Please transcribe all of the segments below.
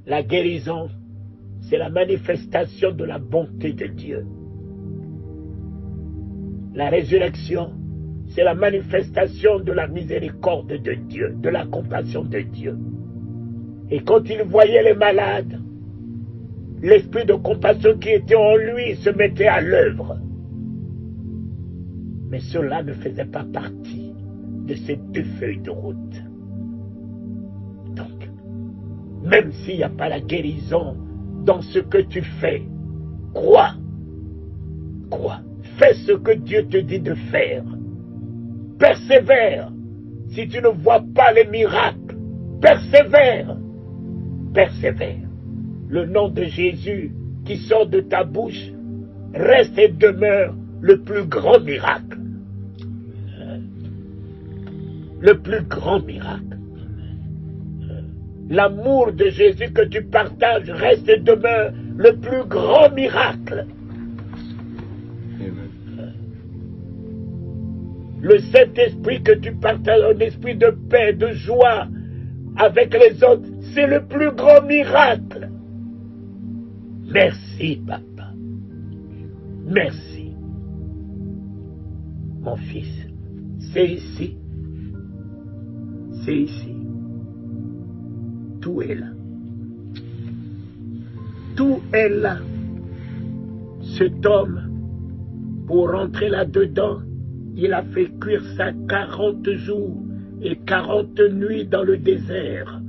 La guérison, c'est la manifestation de la bonté de Dieu. La résurrection, c'est la manifestation de la miséricorde de Dieu, de la compassion de Dieu. Et quand il voyait les malades, l'esprit de compassion qui était en lui se mettait à l'œuvre. Mais cela ne faisait pas partie de ces 2 feuilles de route. Donc, même s'il n'y a pas la guérison dans ce que tu fais, crois. Crois. Fais ce que Dieu te dit de faire. Persévère. Si tu ne vois pas les miracles, persévère. Persévère. Le nom de Jésus qui sort de ta bouche reste et demeure le plus grand miracle. Le plus grand miracle. L'amour de Jésus que tu partages reste et demeure le plus grand miracle. Le Saint-Esprit que tu partages, un esprit de paix, de joie avec les autres, c'est le plus grand miracle. Merci, papa. Merci. Mon fils, c'est ici. C'est ici. Tout est là. Tout est là. Cet homme, pour rentrer là-dedans, il a fait cuire ça 40 jours et 40 nuits dans le désert.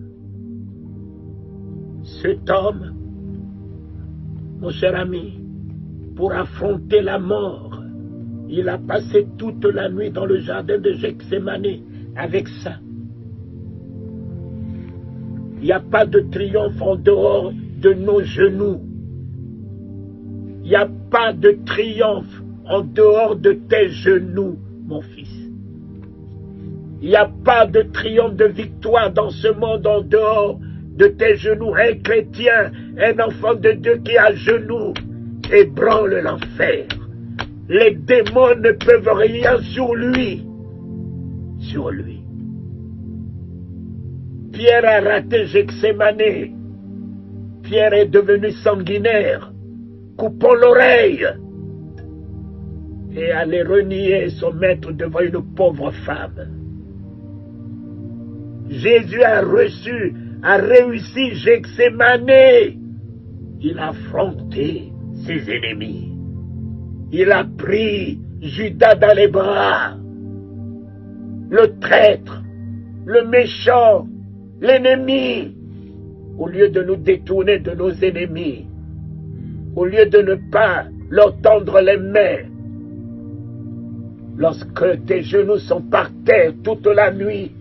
Cet homme, mon cher ami, pour affronter la mort, il a passé toute la nuit dans le jardin de Gethsémani avec ça. Il n'y a pas de triomphe en dehors de nos genoux. Il n'y a pas de triomphe en dehors de tes genoux, mon fils. Il n'y a pas de triomphe de victoire dans ce monde en dehors de tes genoux. Un chrétien, un enfant de Dieu qui est à genoux ébranle l'enfer. Les démons ne peuvent rien sur lui. Sur lui. Pierre a raté Gethsémani. Pierre est devenu sanguinaire, coupant l'oreille et allait renier son maître devant une pauvre femme. Jésus a réussi Gethsémani. Il a affronté ses ennemis. Il a pris Judas dans les bras, le traître, le méchant, l'ennemi. Au lieu de nous détourner de nos ennemis, au lieu de ne pas leur tendre les mains, lorsque tes genoux sont par terre toute la nuit,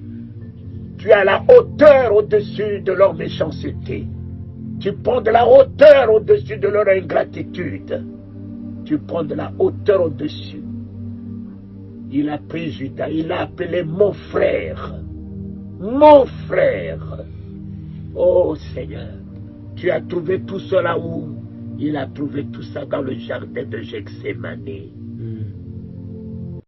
tu as la hauteur au-dessus de leur méchanceté. Tu prends de la hauteur au-dessus de leur ingratitude. Tu prends de la hauteur au-dessus. Il a pris Judas, il l'a appelé mon frère. Mon frère. Oh Seigneur, tu as trouvé tout cela où? Il a trouvé tout ça dans le jardin de Gethsémani.